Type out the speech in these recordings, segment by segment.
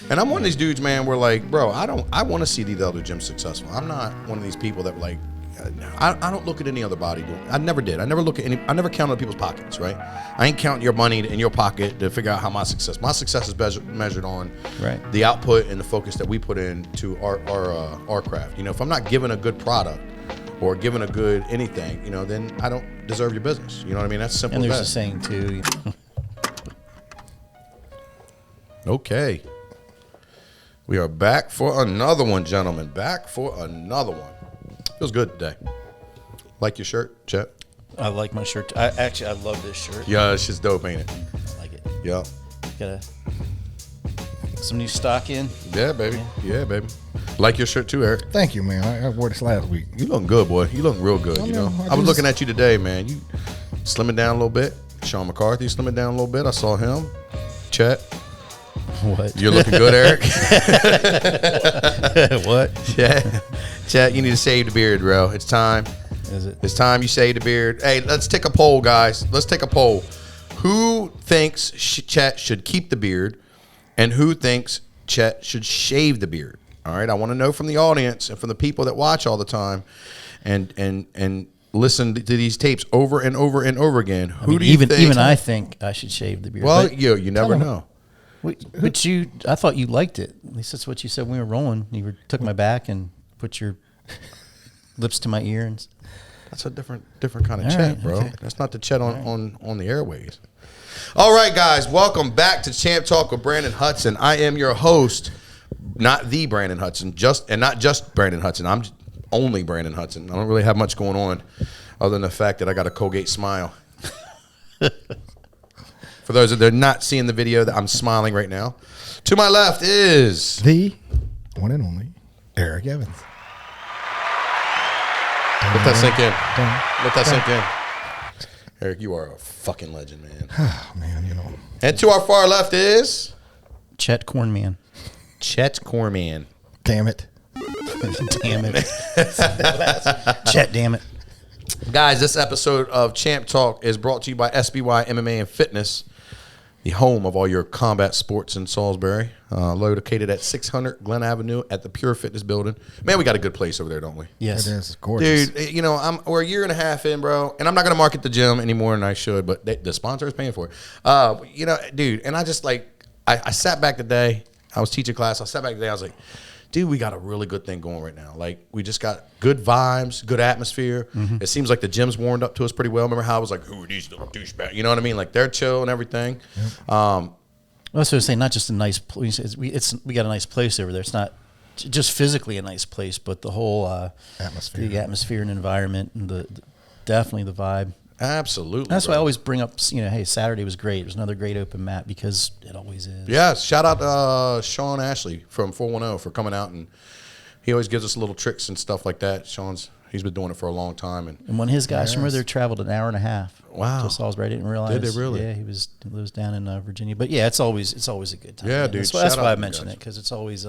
And I'm one of these dudes, man, where like, bro, I want to see these other gyms successful. I'm not one of these people that like, I don't look at any other body doing. I never did. I never look at any. I never count other people's pockets, right? I ain't counting your money in your pocket to figure out how my success. My success is measured on the output and the focus that we put into our craft. You know, if I'm not giving a good product or giving a good anything, you know, then I don't deserve your business. You know what I mean? That's simple. And there's as a saying too. Okay. We are back for another one, gentlemen. Back for another one. Feels good today. Like your shirt, Chet? I like my shirt. I love this shirt. Yeah, it's just dope, ain't it? I like it. Yeah. Got some new stock in. Yeah, baby. Yeah, baby. Like your shirt too, Eric. Thank you, man. I wore this last week. You looking good, boy. You looking real good, you know. I was looking at you today, man. You slimming down a little bit. Sean McCarthy slimming down a little bit. I saw him. Chet. What? You're looking good, Eric. What? Chet, you need to shave the beard, bro. It's time. Is it? It's time you shave the beard. Hey, let's take a poll, guys. Let's take a poll. Who thinks Chet should keep the beard, and who thinks Chet should shave the beard? All right, I want to know from the audience and from the people that watch all the time, and listen to these tapes over and over and over again. Who do you think? Even I think I should shave the beard. Well, but, you never know. But I thought you liked it. At least that's what you said when we were rolling. You took my back and put your lips to my ear, and that's a different kind of all Chet, right, bro. okay. That's not the Chet on the airways. All right, guys, welcome back to Champ Talk with Brandon Hudson. I am your host, not the Brandon Hudson, not just Brandon Hudson. I'm only Brandon Hudson. I don't really have much going on other than the fact that I got a Colgate smile. For those that are not seeing the video, that I'm smiling right now. To my left is the one and only Eric Evans. Let that sink in. Let that sink in. Eric, you are a fucking legend, man. Oh, man, you know. And to our far left is Chet Cornman. Chet Cornman. Damn it. Damn it. Chet, damn it. Guys, this episode of Champ Talk is brought to you by SBY MMA and Fitness, the home of all your combat sports in Salisbury, located at 600 Glen Avenue at the Pure Fitness building. Man, we got a good place over there, don't we? Yes. It is gorgeous. Dude, you know, we're a year and a half in, bro, and I'm not going to market the gym any more than I should, but the sponsor is paying for it. You know, dude, and I just I sat back today. I was teaching class. I sat back today. I was like, dude, we got a really good thing going right now. Like, we just got good vibes, good atmosphere. Mm-hmm. It seems like the gym's warmed up to us pretty well. Remember how I was like, who are these little douchebags? You know what I mean? Like, they're chill and everything. Yep. That's what I was saying. Not just a nice place. We got a nice place over there. It's not just physically a nice place, but the whole atmosphere, the atmosphere and environment, and definitely the vibe. Absolutely. That's why I always bring up, hey, Saturday was great. It was another great open mat because it always is. Yeah, shout out Sean Ashley from 410 for coming out, and he always gives us little tricks and stuff like that. He's been doing it for a long time. And when his guys from over there traveled an hour and a half. Wow. To Salisbury, I didn't realize. Did they really? Yeah, he lives down in Virginia. But yeah, it's always a good time. Yeah, man. dude. That's why I mentioned it, because it's always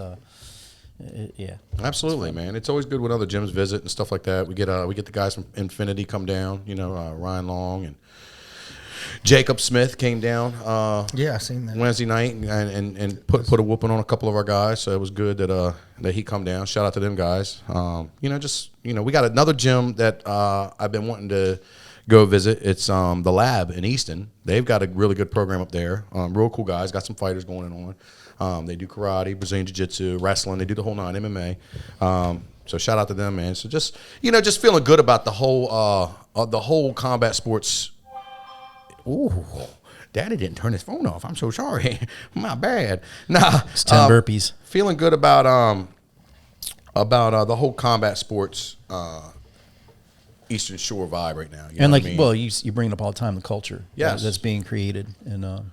yeah. Absolutely, man. It's always good when other gyms visit and stuff like that. We get the guys from Infinity come down. You know, Ryan Long and Jacob Smith came down. Yeah, I seen that Wednesday night and put a whooping on a couple of our guys. So it was good that he come down. Shout out to them guys. We got another gym that I've been wanting to go visit. It's the Lab in Easton. They've got a really good program up there. Real cool guys. Got some fighters going on. They do karate, Brazilian jiu-jitsu, wrestling. They do the whole nine, MMA. So shout out to them, man. So just feeling good about the whole combat sports. Ooh, Daddy didn't turn his phone off. I'm so sorry. My bad. Nah, it's 10 burpees. Feeling good about the whole combat sports Eastern Shore vibe right now. You know what I mean? Well, you bring it up all the time, the culture that's being created, and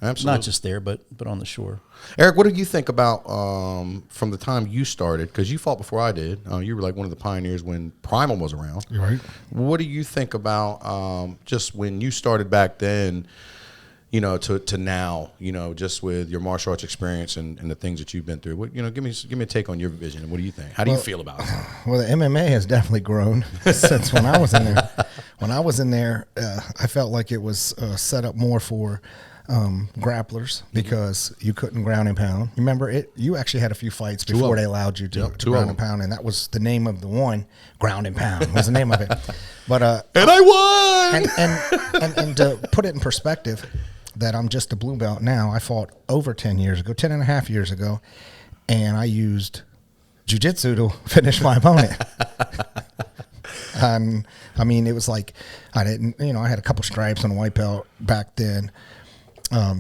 absolutely, not just there, but on the shore. Eric, what do you think about from the time you started? Because you fought before I did. You were like one of the pioneers when Primal was around. You're right. What do you think about just when you started back then, to now, just with your martial arts experience and the things that you've been through? Give me a take on your vision, and what do you think? How do you feel about it? Well, the MMA has definitely grown since when I was in there. When I was in there, I felt like it was set up more for grapplers because you couldn't ground and pound. Remember it? You actually had a few fights of before them. they allowed you to, Yep, to 2 of ground them. and pound, and that was the name of the one. Ground and pound was the name of it. But And I won. and to put it in perspective, that I'm just a blue belt now. I fought over 10 years ago, 10 and a half years ago, and I used jiu-jitsu to finish my opponent. And I mean, it was like I didn't, I had a couple stripes on a white belt back then. I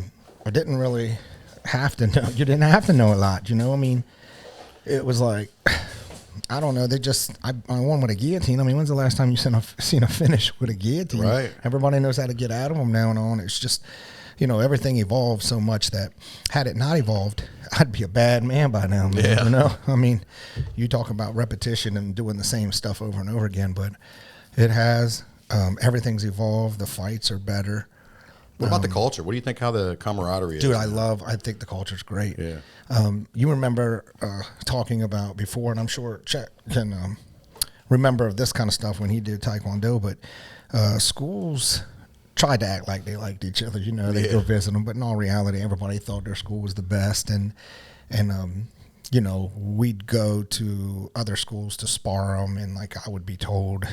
didn't really have to know. You didn't have to know a lot, I mean, it was like, I don't know. I won with a guillotine. I mean, when's the last time you seen a finish with a guillotine? Right. Everybody knows how to get out of them now and on. It's just, everything evolved so much that had it not evolved, I'd be a bad man by now, man. Yeah. I mean, you talk about repetition and doing the same stuff over and over again, but it has. Everything's evolved. The fights are better. What about the culture? What do you think? How the camaraderie is? Dude, I think the culture's great. Yeah. You remember talking about before, and I'm sure Chet can remember this kind of stuff when he did Taekwondo, but schools tried to act like they liked each other. They go visit them, but in all reality, everybody thought their school was the best, and we'd go to other schools to spar them, and like I would be told,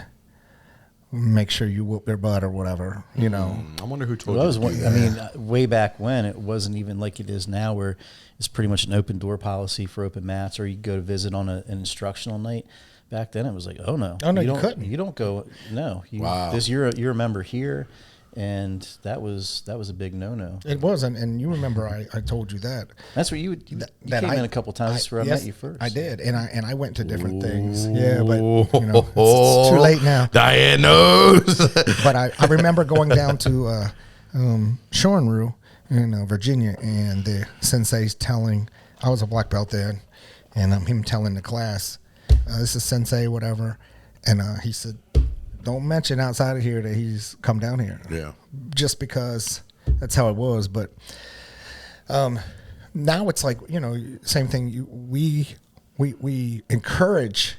make sure you whoop their butt or whatever, I wonder who told Well, you. that was to do one, that. I mean, way back when it wasn't even like it is now, where it's pretty much an open door policy for open mats, or you go to visit on an instructional night. Back then, it was like, oh no, you don't, couldn't. You don't go. No, Wow. You're a member here, and that was a big no. It was, and you remember I told you that. That's where you came in a couple times. That's where I yes, met you first. I did, and I went to different things. Yeah, but it's too late now. Diane knows. But I remember going down to Shorinru in Virginia, and the sensei's telling, I was a black belt then, and him telling the class, this is sensei, whatever, and he said, don't mention outside of here that he's come down here. Yeah. Just because that's how it was. But now it's like, same thing. We encourage,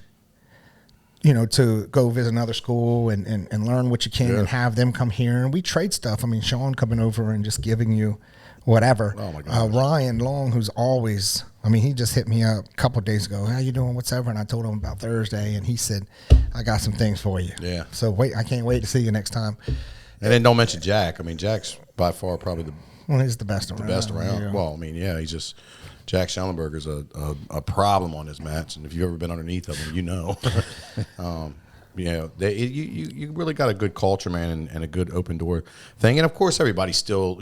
to go visit another school and learn what you can and have them come here. And we trade stuff. I mean, Sean coming over and just giving you whatever. Oh, my God. Ryan Long, who's always, he just hit me up a couple of days ago. How you doing? Whatever. And I told him about Thursday, and he said, I got some things for you. Yeah. So I can't wait to see you next time. And then don't mention Jack. I mean, Jack's by far probably Well, he's the best around. the best around. Yeah. Well, I mean, yeah, he's just Schellenberger's a problem on his mats, and if you've ever been underneath of him, you know. You really got a good culture, man, and a good open door thing. And of course, everybody still,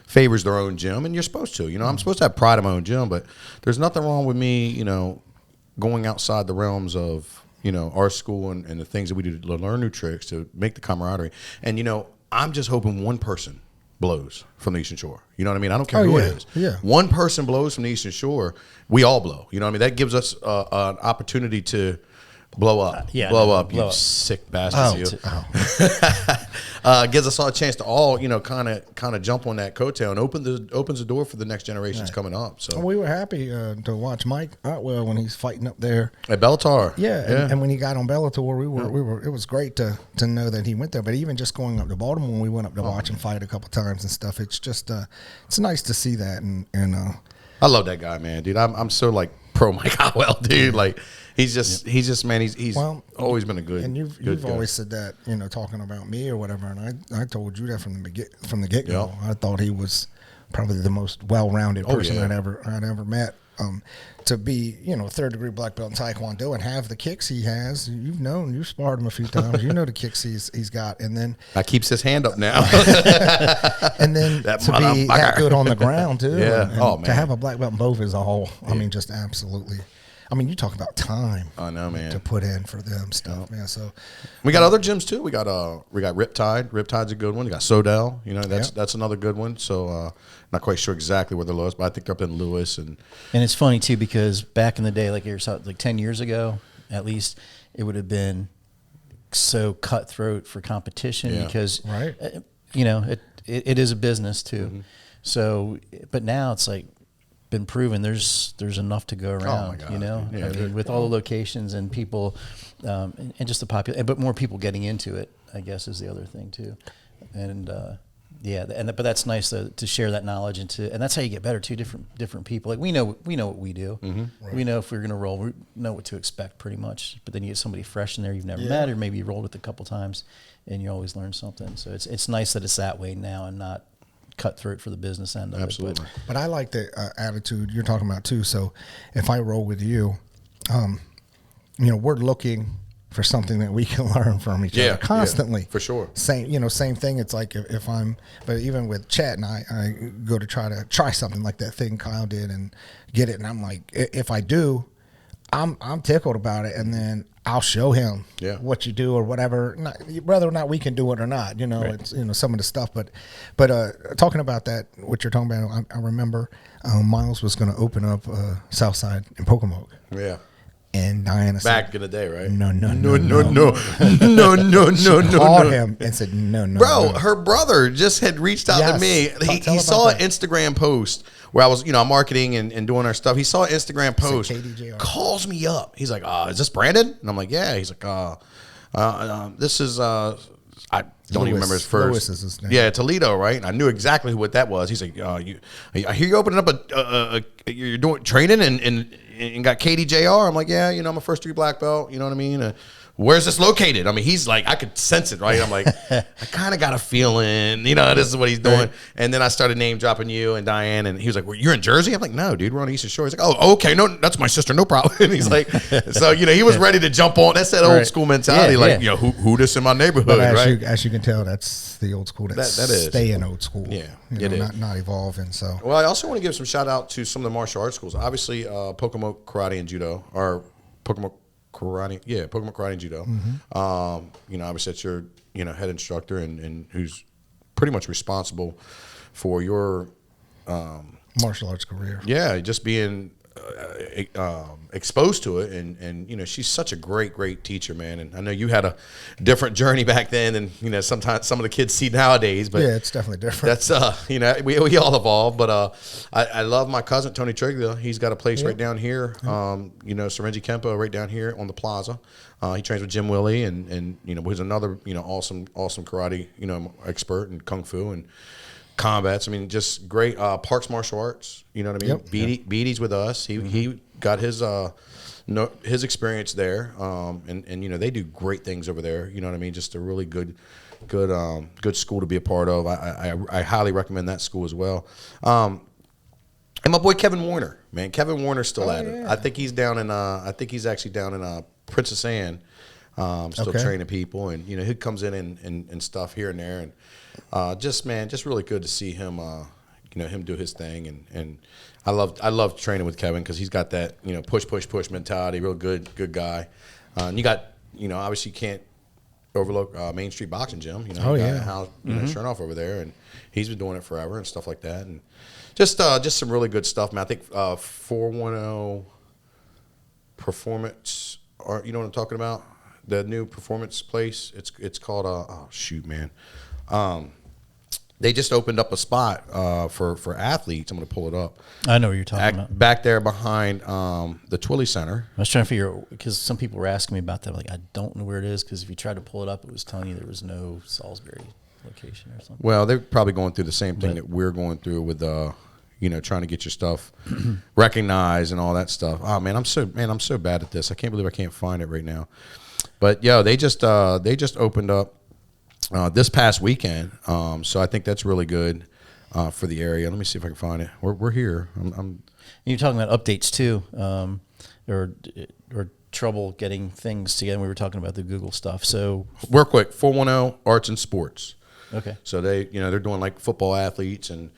favors their own gym, and you're supposed to. I'm supposed to have pride in my own gym, but there's nothing wrong with me, going outside the realms of, our school and the things that we do to learn new tricks, to make the camaraderie. And, I'm just hoping one person blows from the Eastern Shore. You know what I mean? I don't care who yeah. it is. Yeah. One person blows from the Eastern Shore, we all blow. You know what I mean? That gives us an opportunity to blow up. Blow up, you sick bastards. Gives us all a chance to all, kind of jump on that coattail and opens the door for the next generations coming up. So We were happy to watch Mike Otwell when he's fighting up there. at Bellator. Yeah, and when he got on Bellator, we were. It was great to know that he went there. But even just going up to Baltimore, when we went up to watch him fight a couple times and stuff, it's just it's nice to see that. And I love that guy, man, dude. I'm so like pro Mike Otwell, dude. Like he's just man. He's always been a good. And you've guy. always said that, talking about me or whatever. And I told you that from the get go. I thought he was probably the most well-rounded person I'd ever met. To be, third degree black belt in Taekwondo and have the kicks he has, you've sparred him a few times. You know the kicks he's got, and then That keeps his hand up now. and then That to be motherfucker. that good on the ground too. Yeah. And Oh, to man. have a black belt in both is a whole. I mean, just absolutely. I mean, you talk about time. I know, man. To put in for them stuff, man. So We got other gyms too. We got Riptide. Riptide's a good one. You got Sodell. Yep. That's another good one. So not quite sure exactly where they're lowest, but I think they're up in Lewis and And it's funny too, because back in the day, like 10 years ago, at least, it would have been so cutthroat for competition Yeah. because, Right. it is a business too. Mm-hmm. So, but now it's like been proven there's enough to go around, God. I Yeah, mean, with all the locations and people, and just the but more people getting into it, I guess, is the other thing too. And, Yeah, but that's nice to share that knowledge and that's how you get better too. Different people. Like we know what we do. Right. We know if we're gonna roll, we know what to expect pretty much. But then you get somebody fresh in there you've never met, or maybe you rolled with a couple times, and you always learn something. So it's nice that it's that way now and not cutthroat for the business end of Absolutely. it. But I like the attitude you're talking about too. So if I roll with you, we're looking for something that we can learn from each other constantly. For sure. Same thing. It's like if but even with Chet and I go to try something like that thing Kyle did and get it. And I'm like, if I do, I'm tickled about it. And then I'll show him what you do or whatever, whether or not we can do it or not, Right. It's, some of the stuff, but talking about that, what you're talking about, I remember Miles was going to open up Southside in Pocomoke. Yeah. And Diana said, Back in the day, right? No. Called him and said, no. Bro, her brother just had reached out to me. He saw an Instagram post where I was, marketing and doing our stuff. He saw an Instagram post, KDJR. calls me up. He's like, is this Brandon? And I'm like, yeah. He's like, this is, I don't even remember his first. Lewis is his name. Yeah, Toledo, right? And I knew exactly what that was. He's like, I hear you opening up you're doing training and got KDJR. I'm like, yeah, I'm a first degree black belt. You know what I mean? Where's this located? I mean, he's like, I could sense it, right? I'm like, I kind of got a feeling, this is what he's doing. Right. And then I started name dropping you and Diane, and he was like, well, you're in Jersey? I'm like, no, dude, we're on the Eastern Shore. He's like, oh, okay, no, that's my sister, no problem. And he's like, so, he was ready to jump on. That's that old school mentality, who this in my neighborhood, but right? As you can tell, that's the old school. That is staying old school. Yeah, not evolving. So, well, I also want to give some shout out to some of the martial arts schools. Obviously, Pocomoke Karate and Judo, or Pocomoke Karate and Judo. Mm-hmm. Obviously that's your, head instructor and who's pretty much responsible for your martial arts career. Yeah, just being exposed to it, and she's such a great teacher, man. And I know you had a different journey back then, and sometimes some of the kids see nowadays. But yeah, it's definitely different. That's we all evolve. But I love my cousin Tony Triglia. He's got a place right down here. Serenji Kempo right down here on the plaza. He trains with Jim Willie, and who's another awesome karate expert and kung fu and combats. I mean, just great. Parks Martial Arts. You know what I mean? Yep. Beatty's with us. He got his experience there, and they do great things over there. You know what I mean? Just a really good school to be a part of. I highly recommend that school as well. And my boy Kevin Warner, man, Kevin Warner's still at it. I think he's down in. I think he's actually down in Princess Anne, still training people, and he comes in and stuff here and there, and just really good to see him. Him do his thing, and I love training with Kevin because he's got that push mentality. Real good guy. And you got obviously you can't overlook Main Street Boxing Gym. Hal Chernoff over there, and he's been doing it forever and stuff like that, and just some really good stuff, man. I think 410 Performance. You know what I'm talking about? The new performance place. It's called they just opened up a spot for athletes. I'm going to pull it up. I know what you're talking about. Back there behind the Twilley Center. I was trying to figure out, because some people were asking me about that. Like, I don't know where it is, because if you tried to pull it up, it was telling you there was no Salisbury location or something. Well, they're probably going through the same thing that we're going through with trying to get your stuff recognized and all that stuff. Oh man, I'm so bad at this. I can't believe I can't find it right now. But they just opened up this past weekend. So I think that's really good for the area. Let me see if I can find it. We're here. You're talking about updates too, or trouble getting things together. We were talking about the Google stuff. So real quick, 410 Arts and Sports. Okay. So they're doing like football athletes and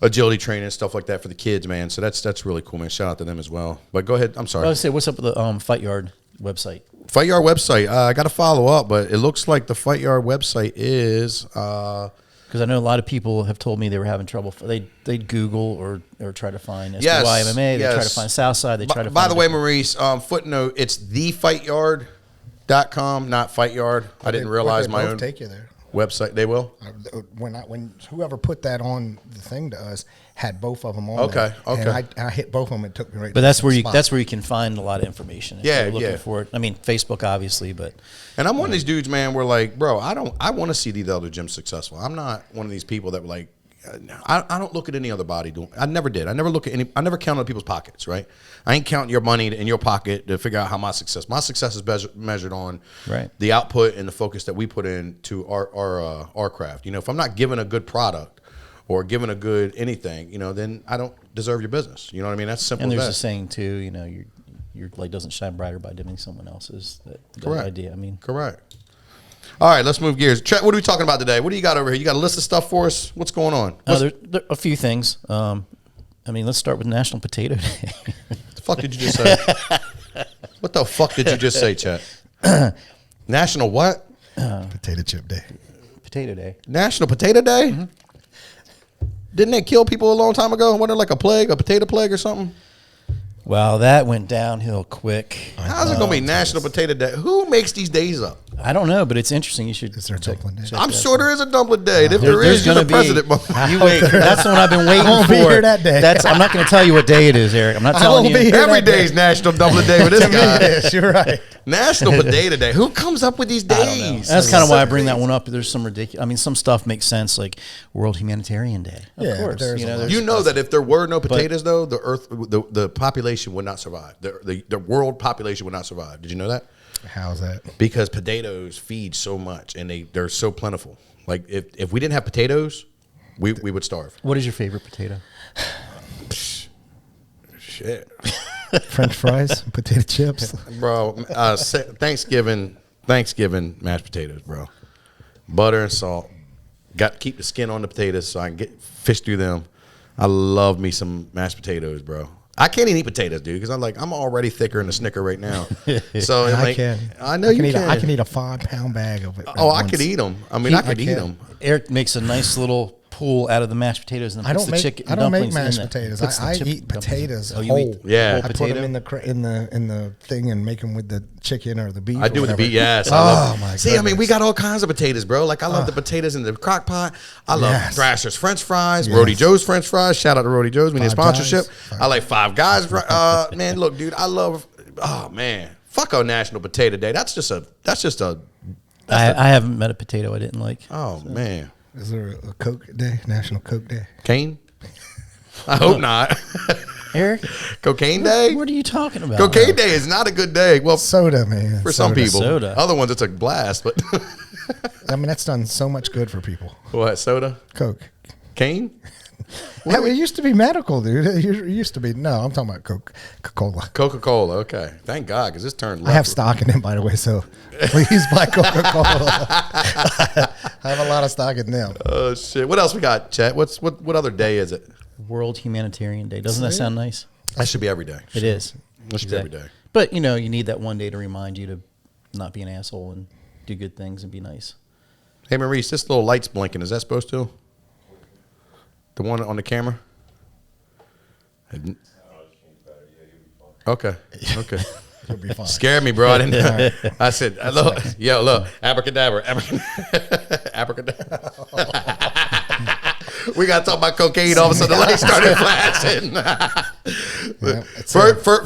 agility training and stuff like that for the kids, man. So that's really cool, man. Shout out to them as well. But go ahead. I'm sorry. I was say, what's up with the Fight Yard website? Fight Yard website. I got to follow up, but it looks like the Fight Yard website is. Because I know a lot of people have told me they were having trouble. They'd Google or try to find SBY MMA. They try to find Southside. They try to. By the way, Maurice, footnote: it's thefighyard.com, not Fight Yard. I didn't realize my own take you there. Website. They will. When whoever put that on the thing to us, had both of them on. Okay, there. okay. And I hit both of them. It took me right. But to that's the where you spot. that's where you can find a lot of information. If Yeah, you're looking yeah. for it. I mean, Facebook obviously, but And I'm one of these dudes, man, where like, bro, I want to see these other gyms successful. I'm not one of these people that like, I don't look at any other body doing. I never did. I never look at any. I never count on people's pockets, right? I ain't counting your money in your pocket to figure out how my success. My success is measured on Right. the output and the focus that we put into our craft. You know, if I'm not giving a good product or giving a good anything, you know, then I don't deserve your business. You know what I mean? That's simple. and as there's a that. saying too. You know, your light doesn't shine brighter by dimming someone else's. That Correct. idea. I mean, Correct. All right, let's move gears. What are we talking about today? What do you got over here? You got a list of stuff for us? What's going on? there are a few things. I mean, let's start with National Potato Day. The fuck did you just say? What the fuck did you just say, Chet? National what? Potato chip day. Potato Day. National Potato Day? Didn't they kill people a long time ago? Wasn't it like a plague, a potato plague or something? Well, that went downhill quick. How's it going to be National Potato Day? Who makes these days up? I don't know, but it's interesting. You should. Is there a dumpling day? I'm sure there is a dumpling day. And if there There's is, you're the gonna be. president. You wait. That's the one I've been waiting won't for. be here that day. I'm not going to tell you what day it is, Eric. I'm not I telling won't you. be here. Every that day. day is National Dumpling Day with this guy. Yes, you're right. National Potato Day. Who comes up with these I don't know. days? That's kind of why I bring that one up. There's some ridiculous. I mean, some stuff makes sense, like World Humanitarian Day. Of Yeah, but course, there's a lot. there's- You know that if there were no potatoes, though, the earth, the population would not survive. The world population would not survive. Did you know that? How's that? Because potatoes feed so much, and they're so plentiful. Like if we didn't have potatoes, we would starve. What is your favorite potato? Shit, French fries, potato chips. bro. Thanksgiving mashed potatoes, bro. Butter and salt. Got to keep the skin on the potatoes so I can fish through them. I love me some mashed potatoes, bro. I can't even eat potatoes, dude, because I'm already thicker than a Snicker right now. So I like, can. I know you can. I can eat a 5-pound bag of it. Oh, I could eat them. I mean, I could eat can. them. Eric makes a nice little pool out of the mashed potatoes and then I puts don't the make. chicken. I don't make dumplings mashed in there. potatoes. Puts the I chip- eat dumplings. potatoes Oh, you whole. eat Yeah. whole I put potato? them in the thing and make them with the chicken or the beef. I or do with the whatever. beet, yes. I Oh love it. my! See, I mean, we goodness. got all kinds of potatoes, bro. Like I love the potatoes in the crock pot. I love Yes. Thrasher's French fries, Yes. Rody Joe's French fries. Shout out to Rody Joe's. We need a Five sponsorship. Guys. I like Five Guys. Man, look, dude, I love. Oh man, fuck a National Potato Day. That's just a. I haven't met a potato I didn't like. Oh man, Is there a Coke Day? National Coke Day? Cane. I hope not. Eric, Cocaine Day. what are you talking about? Cocaine Day is not a good day. Well, Soda, man. for some Soda. people, Soda. other ones it's a blast. But I mean, that's done so much good for people. what soda? Coke. Cane. Hell, it used to be medical, dude. It used to be. No, I'm talking about Coca-Cola. Coca-Cola. Okay, thank God, because this turned. I have left. stock in them, by the way, so please buy Coca-Cola. I have a lot of stock in them. Oh shit! What else we got, Chet? What other day is it? World Humanitarian Day. Doesn't that sound nice? That should be every day. It is. That should be every day. But you need that one day to remind you to not be an asshole and do good things and be nice. Hey Maurice, this little light's blinking. Is that supposed to? The one on the camera? Okay. Okay. You'll be fine. Scared me, bro. I didn't. I said, look, look, abracadabra, abracadabra. We got to talk about cocaine. All of a sudden, the light started flashing.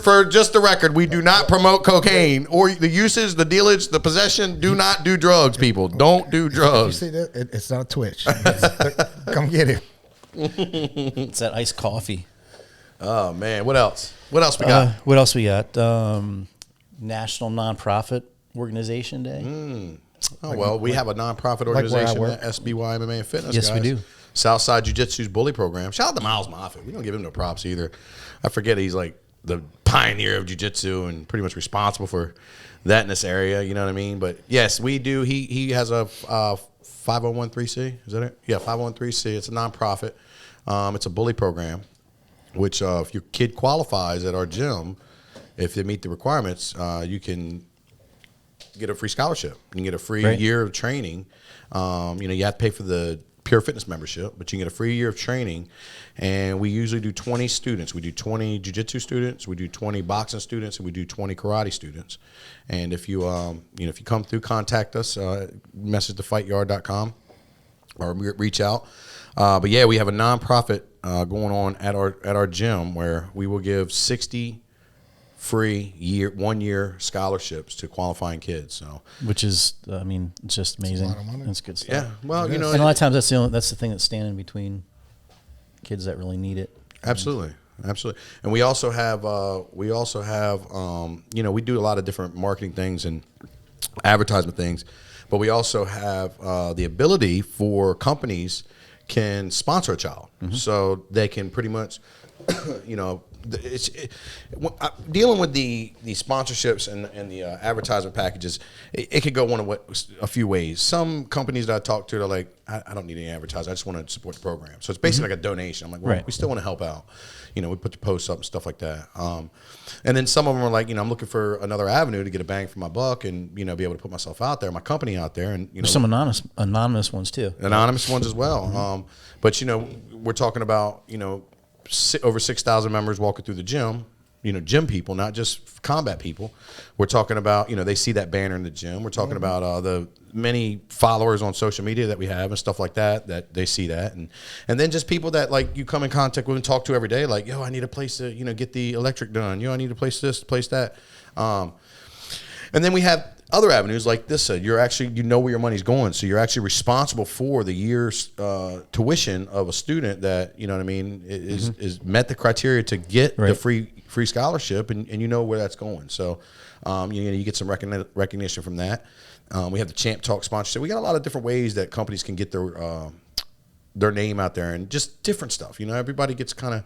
For just the record, we do not promote cocaine or the usage, the dealage, the possession. Do not do drugs, people. Don't do You drugs. see that? It's not a Twitch. Come get it. It's that iced coffee. Oh man, what else? What else we got? What else we got? National Nonprofit Organization Day. Oh well, we have a nonprofit where I organization, work. SBY MMA and Fitness. Yes, we guys. do. Southside Jiu-Jitsu's bully program. Shout out to Miles Moffitt. We don't give him no props either. I forget he's like the pioneer of jiu-jitsu and pretty much responsible for that in this area. You know what I mean? But yes, we do. He has a 501(c). Is that it? Yeah, 501(c). It's a nonprofit. It's a bully program, which if your kid qualifies at our gym, if they meet the requirements, you can get a free scholarship. You can get a free Right. year of training. You have to pay for the Pure Fitness membership, but you can get a free year of training. And we usually do 20 students. We do 20 jiu-jitsu students, we do 20 boxing students, and we do 20 karate students. And if you if you come through, contact us, message thefighyard.com or reach out. But yeah, we have a nonprofit going on at our gym where we will give 60 free 1 year scholarships to qualifying kids. So which is, I mean, it's just amazing. lot of money. It's good stuff. yeah, well, you know, And a lot of times that's the thing that's standing between kids that really need it. absolutely. And we also have you know, we do a lot of different marketing things and advertisement things, but we also have the ability for companies can sponsor a child, so they can pretty much, you know, dealing with the sponsorships and the advertisement packages. It could go a few ways. Some companies that I talk to, they're like, I don't need any advertising. I just want to support the program. So it's basically like a donation. I'm like, well, Right. we still want to help out. You know, we put the posts up and stuff like that. And then some of them are like, you know, I'm looking for another avenue to get a bang for my buck and, you know, be able to put myself out there, my company out there, and, you know, There's some anonymous ones too. anonymous ones as well. But you know, we're talking about, you know, over 6,000 members walking through the gym. You know, gym people, not just combat people. We're talking about, you know, they see that banner in the gym. We're talking about the many followers on social media that we have and stuff like that, that they see that. And then just people that, like, you come in contact with and talk to every day, like, yo, I need a place to, you know, get the electric done. Yo, I need a place this, place that. And then we have other avenues like this. You're actually, you know where your money's going, so you're actually responsible for the year's tuition of a student that, you know what I mean, is met the criteria to get the free scholarship, and you know where that's going. So you get some recognition from that. We have the Champ Talk sponsorship. We got a lot of different ways that companies can get their name out there, and just different stuff. You know, everybody gets kind of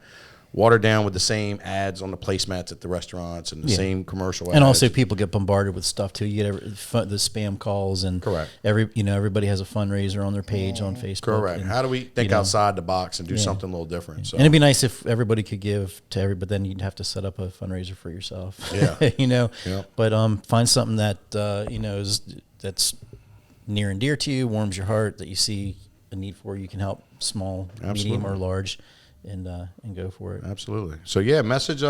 watered down with the same ads on the placemats at the restaurants and the same commercial ads. And also, people get bombarded with stuff too. You get the spam calls, and Correct. Everybody has a fundraiser on their page on Facebook. Correct. And, How do we think outside the box and do something a little different? So. And it'd be nice if everybody could give to everybody, but then you'd have to set up a fundraiser for yourself. Yeah. you know. Yeah. But find something that you know that's near and dear to you, warms your heart, that you see a need for. You can help small, medium, or large. And go for it. Absolutely. So yeah, message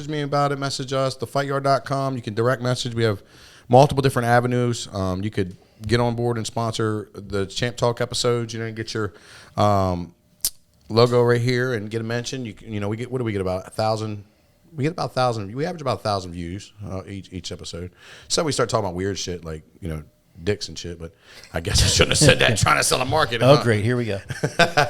me about it. Message us, thefightyard.com. You can direct message. We have multiple different avenues. You could get on board and sponsor the Champ Talk episodes. You know, get your logo right here and get a mention. You know, we get, what do we get, about 1,000? We get about 1,000. We average about 1,000 views each episode. So we start talking about weird shit like, you know, dicks and shit. But I guess I shouldn't have said that. Trying to sell a market. Oh, great. Here we go.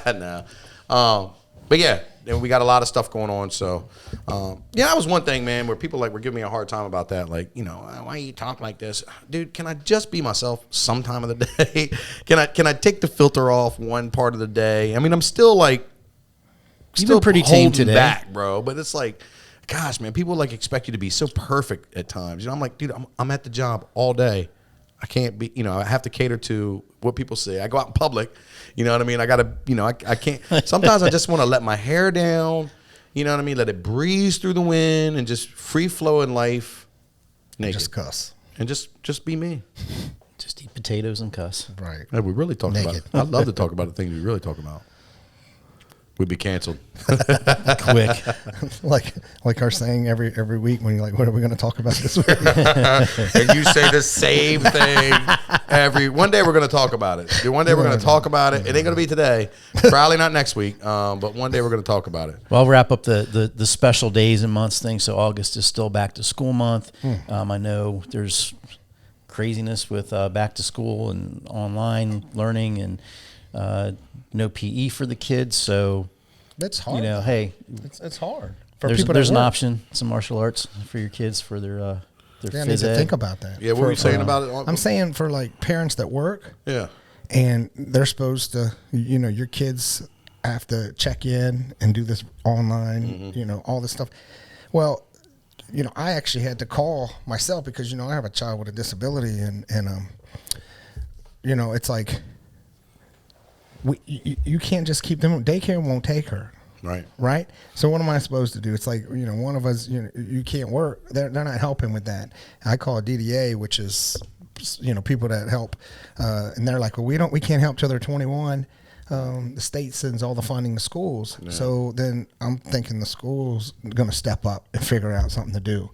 No. But yeah, and we got a lot of stuff going on. So, yeah, that was one thing, man, where people were giving me a hard time about that. Like, you know, why you talk like this, dude? Can I just be myself some time of the day? Can I take the filter off one part of the day? I mean, I'm still like, You've been pretty tame holding today, back, bro. But it's like, gosh, man, people like expect you to be so perfect at times. You know, I'm like, dude, I'm at the job all day. I can't be, you know, I have to cater to what people say. I go out in public, you know what I mean? I got to, you know, I can't, sometimes I just want to let my hair down, you know what I mean? Let it breeze through the wind and just free flow in life naked. Just cuss. And just be me. Just eat potatoes and cuss. Right. Yeah, we really talk about it. Naked. I love to talk about the things we really talk about. We'd be canceled. Quick. like our saying every week when you're like, what are we going to talk about this week? And you say the same thing one day we're going to talk about it. One day we're going to talk about it. It ain't going to be today. Probably not next week. But one day we're going to talk about it. Well, I'll wrap up the special days and months thing. So August is still back to school month. I know there's craziness with back to school and online learning and no PE for the kids. So, It's hard. you know, hey, It's hard. there's an option, some martial arts for your kids for their Yeah, I need phys to ed. think about that. Yeah, what were you saying about it? I'm saying for like parents that work Yeah. and they're supposed to, you know, your kids have to check in and do this online, you know, all this stuff. Well, you know, I actually had to call myself because, you know, I have a child with a disability and you know, it's like, you can't just keep them. Daycare won't take her. Right. So what am I supposed to do? It's like, you know, one of us, you know, you can't work. They're not helping with that. I call DDA, which is, you know, people that help, and they're like, well, we can't help till they're 21. The state sends all the funding to schools. Yeah. So then I'm thinking the school's going to step up and figure out something to do.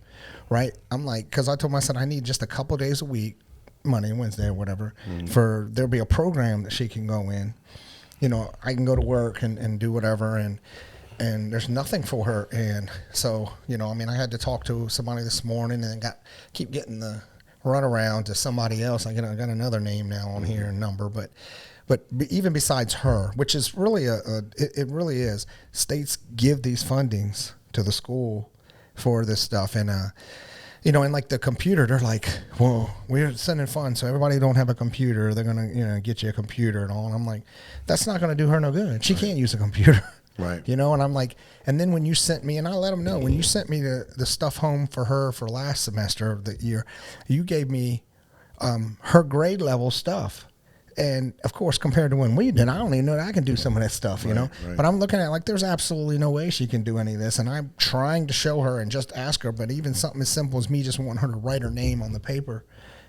Right. I'm like, because I told my son I need just a couple days a week, Monday, Wednesday, or whatever, for there'll be a program that she can go in. I can go to work and do whatever, and there's nothing for her. And so, I had to talk to somebody this morning and keep getting the runaround to somebody else. I got another name now on here and number, but even besides her, which is really it really is, states give these fundings to the school for this stuff. And, and like the computer, they're like, well, we're sending funds, so everybody don't have a computer. They're going to, get you a computer and all. And I'm like, that's not going to do her no good. She can't use a computer. Right. And I'm like, and then when you sent me, and I let them know, when you sent me the stuff home for her for last semester of the year, you gave me her grade level stuff. And of course, compared to when we did, I don't even know that I can do some of that stuff, Right. But I'm looking at it like there's absolutely no way she can do any of this. And I'm trying to show her and just ask her, but even something as simple as me just wanting her to write her name on the paper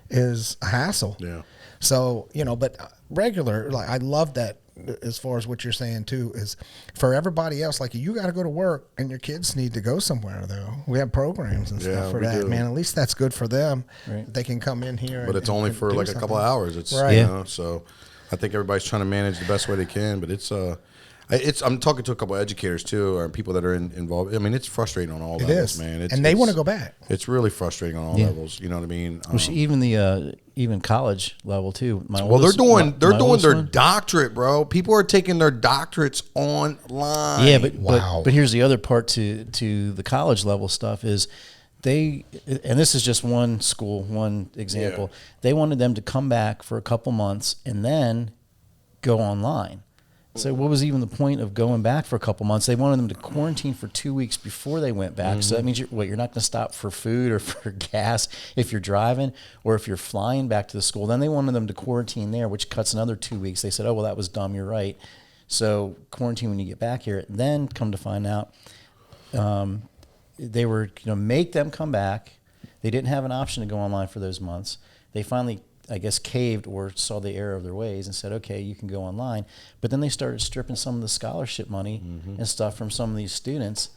is a hassle. Yeah. So, but regular, like I love that as far as what you're saying too, is for everybody else, like you got to go to work and your kids need to go somewhere though. We have programs and stuff for we that, do. man. At least that's good for them. Right. They can come in here. But it's only for do like a couple something. of hours. It's Right. So I think everybody's trying to manage the best way they can. But it's I'm talking to a couple of educators too, or people that are involved. I mean, it's frustrating on all It levels, is, man. and they want to go back. It's really frustrating on all levels. You know what I mean? Which even even college level too. Well, they're doing my oldest their one. doctorate, bro. People are taking their doctorates online. Yeah, but Wow. but here's the other part to the college level stuff is and this is just one school, one example. Yeah. They wanted them to come back for a couple months and then go online. So what was even the point of going back for a couple months? They wanted them to quarantine for 2 weeks before they went back. So that means you're not going to stop for food or for gas if you're driving or if you're flying back to the school. Then they wanted them to quarantine there, which cuts another 2 weeks. They said, oh, well, that was dumb. You're right. So quarantine when you get back here. Then come to find out, they were going to make them come back. They didn't have an option to go online for those months. They finally, I guess, caved or saw the error of their ways and said, okay, you can go online. But then they started stripping some of the scholarship money and stuff from some of these students.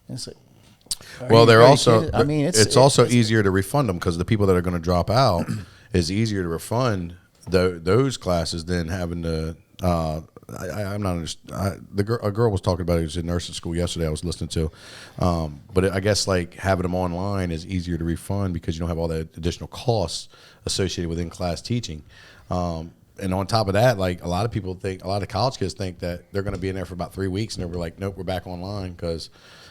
And it's like, Well, they're also. kidding? I mean, it's also easier to refund them because the people that are going to drop out is easier to refund those classes than having to. I'm not. A girl was talking about it. It was in nursing school yesterday. I was listening to, but I guess like having them online is easier to refund because you don't have all that additional costs associated with in-class teaching. And on top of that, like a lot of college kids think that they're going to be in there for about 3 weeks, and they're like, nope, we're back online because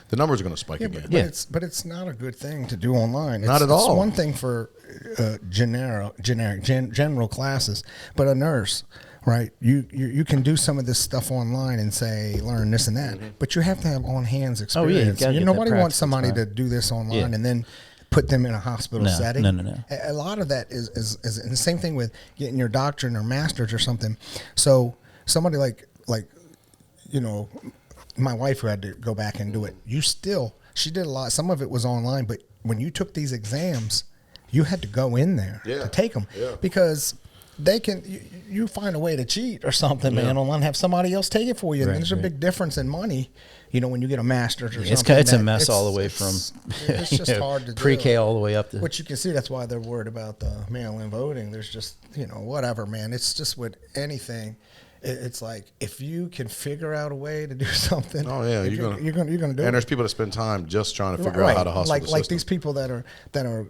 the numbers are going to spike again. But it's not a good thing to do online. Not at all. It's one thing for general classes, but a nurse, right? You can do some of this stuff online and say learn this and that, but you have to have on hands experience. gotta get that Nobody wants practical somebody time. to do this online Yeah. and then put them in a hospital setting. No. A lot of that is and the same thing with getting your doctorate or master's or something. So somebody like my wife who had to go back and do it, she did a lot. Some of it was online, but when you took these exams, you had to go in there to take them because they can. You find a way to cheat or something, man, online. Have somebody else take it for you. And there's a big difference in money. When you get a master's or something. It's a mess all the way from it's just hard to pre-K do. all the way up to. Which you can see, that's why they're worried about the mail-in voting. There's just, whatever, man. It's just with anything. It's like if you can figure out a way to do something. Oh yeah, you're gonna do it. And there's people that spend time just trying to figure out how to hustle the system. Like these people that are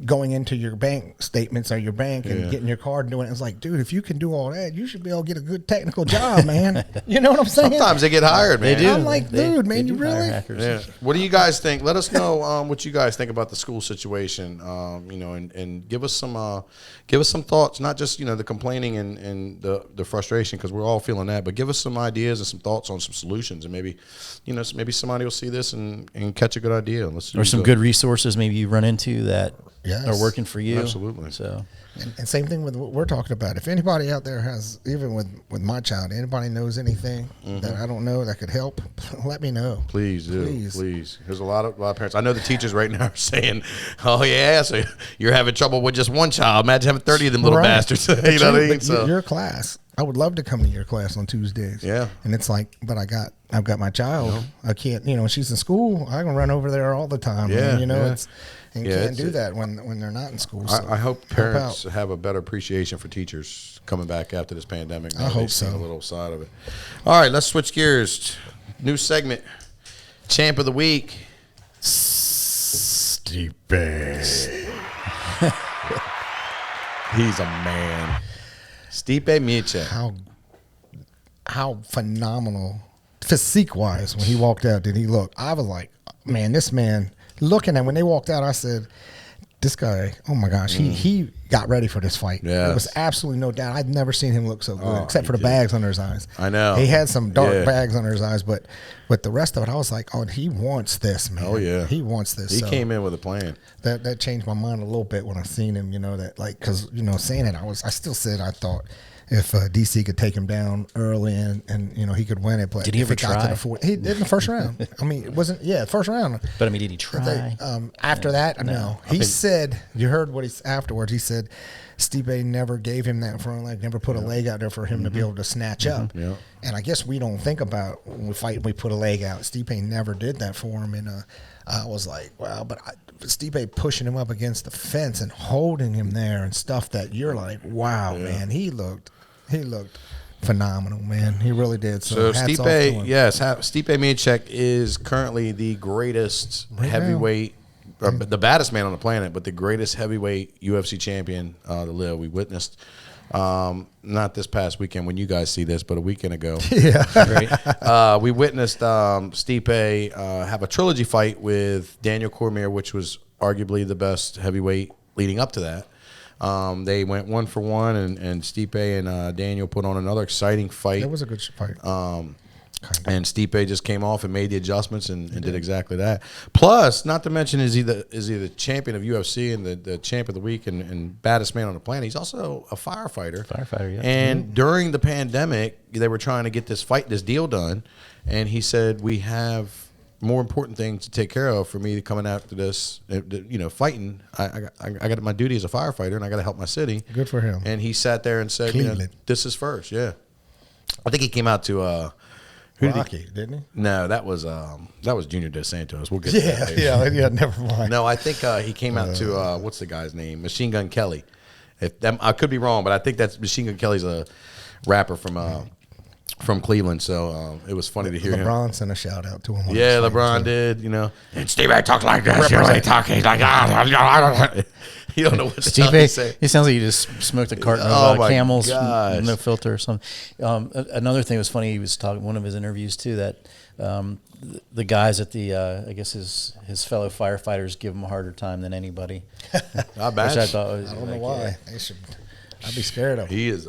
going into your bank statements or your bank and getting your card and doing it. It's like, dude, if you can do all that, you should be able to get a good technical job, man. You know what I'm saying? Sometimes they get hired, man. They do. I'm like, dude, man, do you hire really? hackers. Yeah. What do you guys think? Let us know what you guys think about the school situation. And give us some thoughts. Not just the complaining and the frustration because we're all feeling that, but give us some ideas and some thoughts on some solutions, and maybe somebody will see this and catch a good idea. Or some good resources maybe you run into that Yes. are working for you. Absolutely. So And same thing with what we're talking about. If anybody out there has, even with my child, anybody knows anything that I don't know that could help, let me know. Please do. Please. There's a lot of parents. I know the teachers right now are saying, "Oh yeah, so you're having trouble with just one child. Imagine having 30 of them little Right. bastards." You know what I mean? But So your class, I would love to come to your class on Tuesdays. Yeah. And it's like, but I've got my child. I can't, she's in school. I can run over there all the time. Yeah, Man, yeah. You Yeah, can't do that when they're not in school. So I hope help parents out. have a better appreciation for teachers coming back after this pandemic. I Now hope they've seen so. a little side of it. All right, let's switch gears. New segment. Champ of the week. Stipe. He's a man. Stipe Miocic. How phenomenal physique wise when he walked out did he look? I was like, man, this man. Looking at when they walked out, I said, this guy, oh my gosh, he got ready for this fight. Yes. There was absolutely no doubt. I'd never seen him look so good, Oh, except for the he did. bags under his eyes. I know. He had some dark Yeah. bags under his eyes, but with the rest of it, I was like, oh, he wants this, man. Oh, yeah. He wants this. He So came in with a plan. that changed my mind a little bit when I seen him, because saying it, I still said I thought if DC could take him down early and he could win it, but Did he if ever it got to try? the fourth, he did in the first round. I mean, it wasn't first round. But I mean, did he try? After that, no. He said, you heard what afterwards. He said, Stipe never gave him that front leg, never put a leg out there for him to be able to snatch up. Yeah. And I guess we don't think about when we fight, we put a leg out. Stipe never did that for him. And I was like, wow, but Stipe pushing him up against the fence and holding him there and stuff that you're like, wow, man, he looked phenomenal, man. He really did. So hats off to Stipe, him. yes, Stipe Miocic is currently the greatest heavyweight, or the baddest man on the planet, but the greatest heavyweight UFC champion to live. We witnessed, not this past weekend when you guys see this, but a weekend ago. We witnessed Stipe have a trilogy fight with Daniel Cormier, which was arguably the best heavyweight leading up to that. They went 1-for-1, and Stipe and Daniel put on another exciting fight. It was a good fight. And Stipe just came off and made the adjustments and did exactly that. Plus, not to mention, is he the champion of UFC and the champ of the week and baddest man on the planet. He's also a firefighter. Yeah. And during the pandemic, they were trying to get this deal done, and he said, "We have more important things to take care of for me coming after this, fighting. I got my duty as a firefighter, and I got to help my city." Good for him. And he sat there and said, Cleveland. "This is first." Yeah, I think he came out to who did he- Rocky, didn't he? No, that was Junior Dos Santos. We'll get to that later. Yeah. Never mind. No, I think he came out to what's the guy's name? Machine Gun Kelly. I could be wrong, but I think that's Machine Gun Kelly's a rapper from Cleveland. So it was funny to hear him. LeBron sent a shout out to him. on Yeah, his fight, LeBron so. did. And Steve talks like this. He talks. He's like, you don't know what to say. Stipe, it sounds like you just smoked a carton Oh of my Camels, gosh. no filter or something. Another thing was funny. He was talking one of his interviews too that the guys at the I guess his fellow firefighters give him a harder time than anybody. I Which I bet. thought was I don't know like, why. I'd be scared of him. He is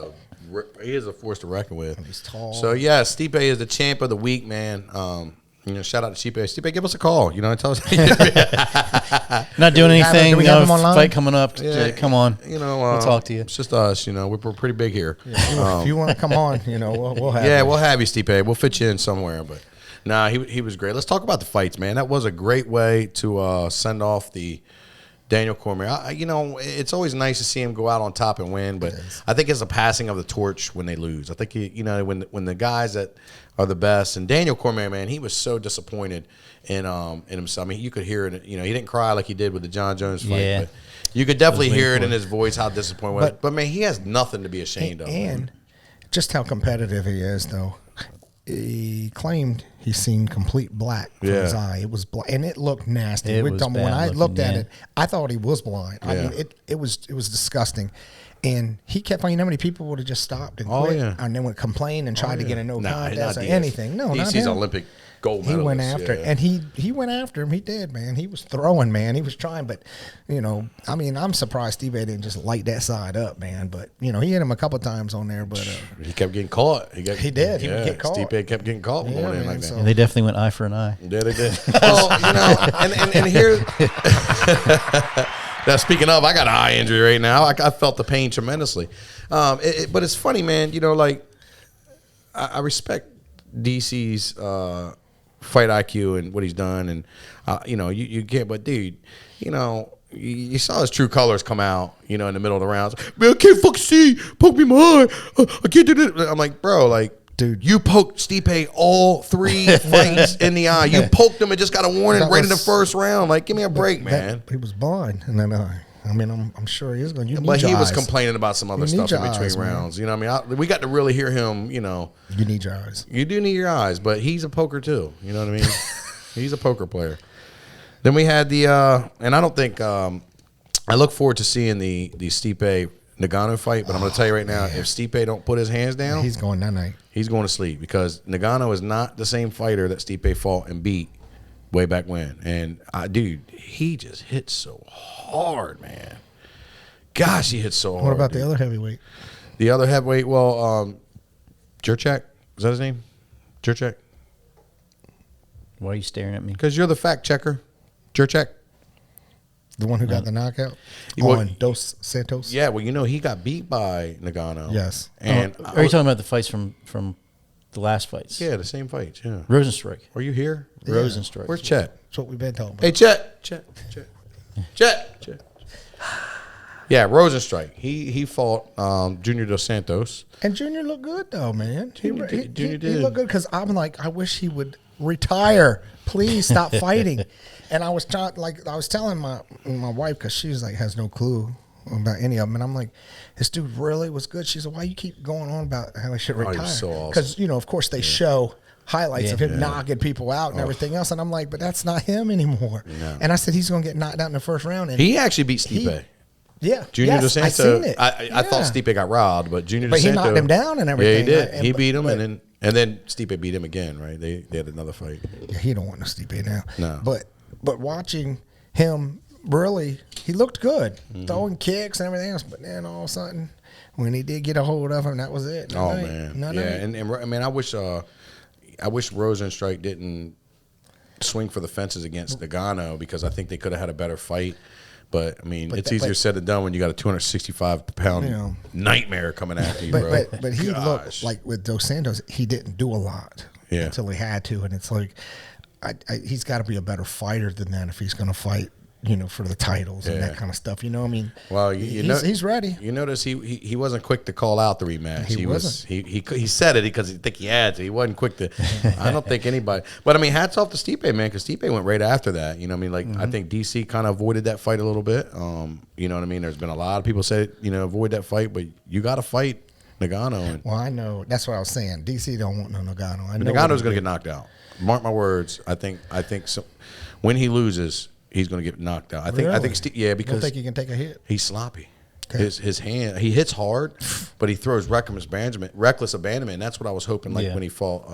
a force to reckon with. He's tall. So yeah, Stipe is the champ of the week, man. Shout out to Stipe. Stipe, give us a call. Tell us. Not doing anything. Do we have him online? Fight coming up. Yeah, Come on. we'll talk to you. It's just us. We're pretty big here. If you want to come on, we'll have. Yeah, you. we'll have you, Stipe. We'll fit you in somewhere. But nah, he was great. Let's talk about the fights, man. That was a great way to send off the Daniel Cormier. It's always nice to see him go out on top and win, but I think it's a passing of the torch when they lose. I think when the guys that are the best, and Daniel Cormier, man, he was so disappointed in himself. I mean, you could hear it. He didn't cry like he did with the John Jones fight, Yeah. but you could definitely waiting hear it for in it. his voice how disappointed. He was. But man, he has nothing to be ashamed of. And just how competitive he is, though. He claimed he seen complete black from his eye. It was black, and it looked nasty. It When was I bad looked looking, at yeah. it, I thought he was blind. I Yeah. mean, it was disgusting. And he kept on. How many people would have just stopped and Oh, quit, yeah. and then would complain and try to get a no Nah, contest or not Diaz. anything? No, not He's him. Olympic gold He medalist. went after it, and he went after him. He did, man. He was throwing, man. He was trying, but I mean, I'm surprised Steve didn't just light that side up, man. But he hit him a couple times on there, but He kept getting caught. He did. He would get caught. Stipe kept getting caught Yeah, going in man, like that. so- And they definitely went eye for an eye. Yeah, they did. and here. Now, speaking of, I got an eye injury right now. I felt the pain tremendously. But it's funny, man. I respect DC's fight IQ and what he's done, and you can't. But dude, you saw his true colors come out, in the middle of the rounds. Man, I can't fucking see. Poke me in my eye. I can't do this. I'm like, bro, like, Dude. you poked Stipe all 3 fights in the eye. You poked him and just got a warning right in the first round. Like, give me a break, man. He was blind, and then I'm sure he is going. But he was complaining about some other You need stuff in your between eyes, man. rounds. You know what I mean? We got to really hear him, You need your eyes. You do need your eyes, but he's a poker too. You know what I mean? He's a poker player. Then we had the, and I don't think, I look forward to seeing the Stipe Ngannou fight, but I'm going to tell you right now, if Stipe don't put his hands down, He's going that night. he's going to sleep because Ngannou is not the same fighter that Stipe fought and beat way back when. And dude, he just hits so hard, man. Gosh, he hits so hard. What about dude. the other heavyweight? The other heavyweight? Well, Jurchak, is that his name? Jurchak? Why are you staring at me? Because you're the fact checker. Jurchak. The one who got the knockout Well, on Dos Santos. Yeah, well, he got beat by Ngannou. Yes. And Are you talking about the fights from the last fights? Yeah, the same fights. Yeah. Rosenstrike. Are you here? Yeah. Rosenstrike. Where's Chet? That's what we've been talking about. Hey, Chet. Yeah, Rosenstrike. He fought Junior Dos Santos. And Junior looked good though, man. Junior did. He looked good because I'm like, I wish he would retire. Please stop fighting. And I was telling my wife because she's like has no clue about any of them, and I'm like, this dude really was good. She's like, why you keep going on about how he should he retire? was so awesome. Because of course they show highlights of him Yeah. knocking people out and everything else, and I'm like, but that's not him anymore. No. And I said he's gonna get knocked out in the first round. And He actually beat Stipe. yeah, Junior Dos yes, Santos. I seen it. I thought Stipe got robbed, but Junior But Dos he Santos. knocked him down and everything. Yeah, he did. And- He beat him, but- and then Stipe beat him again. Right? They had another fight. Yeah, he don't want no Stipe now. No. But watching him, really, he looked good, Mm-hmm. throwing kicks and everything else. But then all of a sudden, when he did get a hold of him, that was it. Oh man, yeah, and I mean, I wish Rosenstrike didn't swing for the fences against Ngannou because I think they could have had a better fight. But I mean, it's easier said than done when you got a 265-pound nightmare coming after you, bro. But he Gosh. looked like with Dos Santos, he didn't do a lot until he had to, and it's like he's got to be a better fighter than that if he's going to fight, for the titles and that kind of stuff. I mean, well, he's ready. You notice he wasn't quick to call out the rematch. He wasn't. He said it because he think he had to. He wasn't quick to. I don't think anybody. But I mean, hats off to Stipe, man, because Stipe went right after that. You know what I mean? Like I think DC kind of avoided that fight a little bit. You know what I mean? There's been a lot of people say avoid that fight, but you got to fight Ngannou. Well, I know that's what I was saying. DC don't want no Ngannou. I know Ngannou's going to get knocked out. Mark my words. I think so, when he loses, he's going to get knocked out. I think You because don't think he can take a hit? he's sloppy. Okay. His hand, he hits hard, but he throws reckless abandonment. And that's what I was hoping. Like when he fought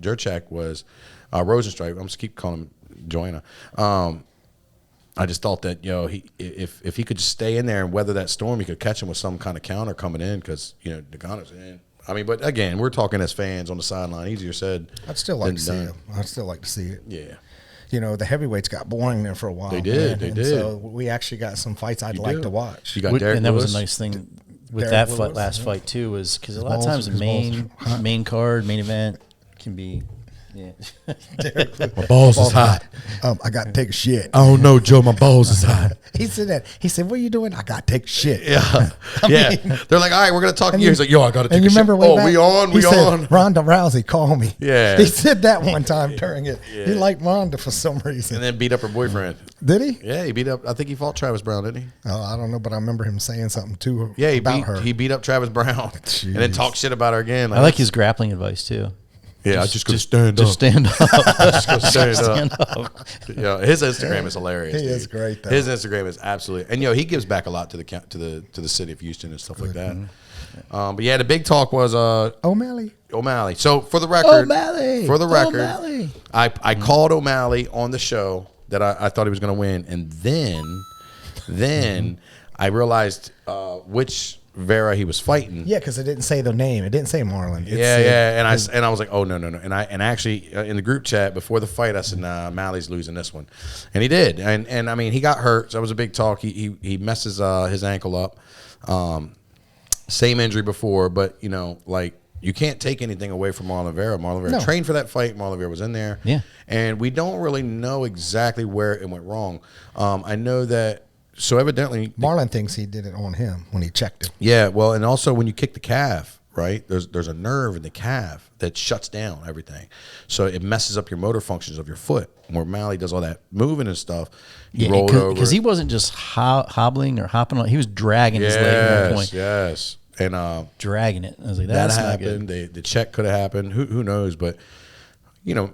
Jurchak was Rosenstrike. I'm just keep calling him Joanna. I just thought that if he could just stay in there and weather that storm, he could catch him with some kind of counter coming in because Ngannou's in. I mean, but again, we're talking as fans on the sideline. Easier said. I'd still like than to see done. it. I'd still like to see it. Yeah. The heavyweights got boring there for a while. They did, man. they did. So we actually got some fights I'd like to watch. You got Derek And that was Lewis. a nice thing with Derek that Lewis, last yeah. fight too, was because a lot of balls- times the his balls main card, main event can be, yeah. My balls is hot. I got to take a shit. I don't know, Joe. My balls is hot. He said that. He said, "What are you doing?" I got to take a shit. Yeah, yeah. They're like, all right, we're gonna talk to you. He's like, yo, I gotta take And you a remember shit. way Oh, back, we on? he We said, on? Ronda Rousey, call me. Yeah. He said that one time during it. He liked Ronda for some reason. And then beat up her boyfriend. Did he? Yeah, he beat up. I think he fought Travis Brown, didn't he? Oh, I don't know, but I remember him saying something to her Yeah, about her. he beat up Travis Brown, and then Jeez. talked shit about her again. I like his grappling advice too. Yeah, I just gonna stand up. Just stand up. Just gonna stand stand up. up. Yeah, his Instagram is hilarious. He dude. is great, though. His Instagram is absolutely, and he gives back a lot to the city of Houston and stuff like that. But yeah, the big talk was O'Malley. O'Malley. So for the record, O'Malley! for the record, O'Malley! I called O'Malley on the show that I thought he was going to win, and then I realized which Vera he was fighting. Yeah, because it didn't say the name. It didn't say Marlon. It Yeah, said yeah, and I was like, oh no, and I actually in the group chat before the fight, I said, nah, Malley's losing this one, and he did, and I mean he got hurt, so that was a big talk. He messes his ankle up, same injury before, but you can't take anything away from Marlon Vera. Marlon Vera trained for that fight. Marlon Vera was in there, Yeah. and we don't really know exactly where it went wrong. I know that so evidently, Marlon thinks he did it on him when he checked him. yeah. Well, and also when you kick the calf, right? There's a nerve in the calf that shuts down everything, so it messes up your motor functions of your foot. Where O'Malley does all that moving and stuff, he rolled over because he wasn't just hobbling or hopping on; he was dragging his leg at one point. Yes, and Dragging it. I was like, that that's not happened. good. The check could have happened. Who knows? But you know,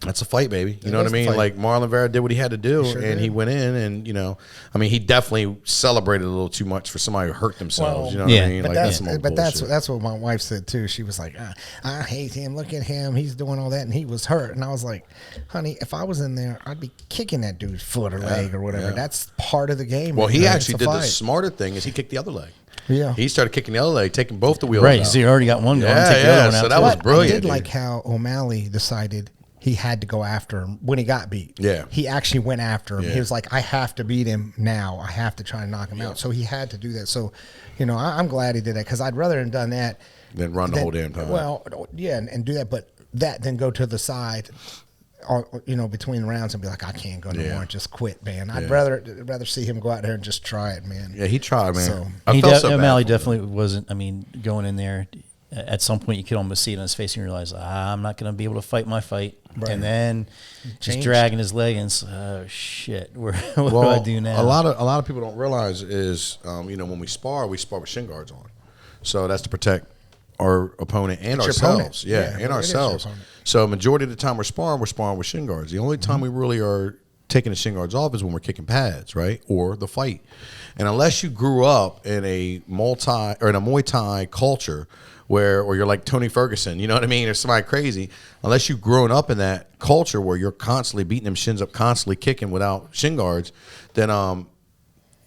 that's a fight, baby. You know what I is a mean? fight. Like Marlon Vera did what he had to do, Sure and he did. went in, and you know, I mean, he definitely celebrated a little too much for somebody who hurt themselves. Well, you know what yeah. I mean? But Like that's some old but bullshit. that's what my wife said too. She was like, I hate him. Look at him. He's doing all that, and he was hurt. And I was like, honey, if I was in there, I'd be kicking that dude's foot or leg or whatever. yeah. That's part of the game. Well, he man. actually It's a did the fight. smarter thing is he kicked the other leg. Yeah. He started kicking the other leg, taking both the wheels Right, out. so you already got one going. Yeah, Take the yeah, other one so out that too. was But brilliant, I did dude. like how O'Malley decided he had to go after him when he got beat. Yeah. He actually went after him. Yeah. He was like, I have to beat him now. I have to try to knock him out. So he had to do that. So, you know, I'm glad he did that because I'd rather have done that. Then run the whole damn time. Well, yeah, and do that, but that then go to the side, or, you know, between rounds and be like, I can't go no Yeah. more and just quit, man. I'd Yeah. rather see him go out there and just try it, man. Yeah, he tried, man. So- I felt so bad O'Malley for him. definitely wasn't. I mean, going in there, at some point you could almost see it on his face and realize, I'm not going to be able to fight my fight. Right. And then just Changed. dragging his leg and it's, oh shit, what do Well, I do now? A lot of people don't realize is, you know, when we spar with shin guards on, so that's to protect our opponent and It's your ourselves. opponent. Yeah, Yeah, and it is your ourselves. opponent. So majority of the time we're sparring with shin guards. The only time we really are taking the shin guards off is when we're kicking pads, right, or the fight. And unless you grew up in a Muay Thai culture or you're like Tony Ferguson, you know what I mean, or somebody crazy, unless you've grown up in that culture where you're constantly beating them shins up, constantly kicking without shin guards, then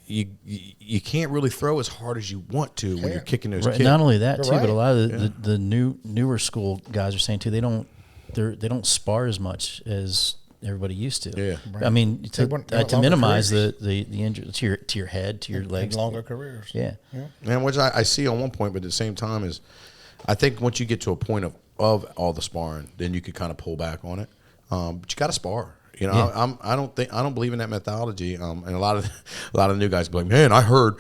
you can't really throw as hard as you want to when you're kicking those Right, kicks. not only that You're too, but a right. lot of the newer school guys are saying too, they don't spar as much as everybody used to. Yeah. I mean, They want to longer minimize careers. the injury to your head, to your legs, Longer careers. Yeah. And which I see on one point, but at the same time is, I think once you get to a point of all the sparring, then you could kind of pull back on it. But you got to spar. You know, Yeah. I don't believe in that methodology. And a lot of the new guys be like, man, I heard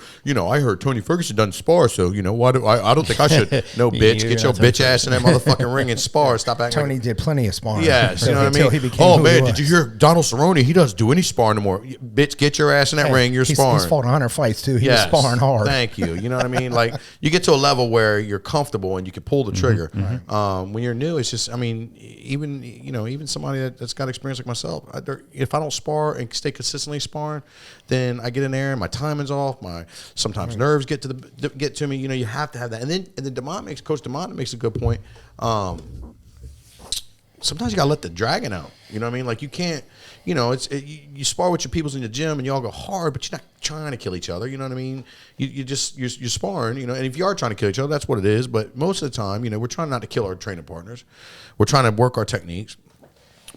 Tony Ferguson doesn't spar, so you know why do I don't think I should. No, bitch, You're get your not Tony bitch ass in that motherfucking ring and spar. Stop acting. Tony like, did plenty of sparring. yes, you know what I Until mean. he became Oh who he man, was. did you hear Donald Cerrone? He doesn't do any sparring no more. Bitch, get your ass in that ring. You're sparring. He's fought 100 fights too. He Yes. was sparring hard. Thank you. You know what I mean? Like you get to a level where you're comfortable and you can pull the trigger. When you're new, it's just, I mean, even somebody that's got experience like myself, if I don't spar and stay consistently sparring, then I get in there and my timing's off. My sometimes nerves get to me. You know, you have to have that. And then Coach DeMont makes a good point. Sometimes you gotta let the dragon out. You know what I mean? Like you can't, you spar with your peoples in the gym and you all go hard, but you're not trying to kill each other. You know what I mean? You're sparring, and if you are trying to kill each other, that's what it is. But most of the time, we're trying not to kill our training partners. We're trying to work our techniques.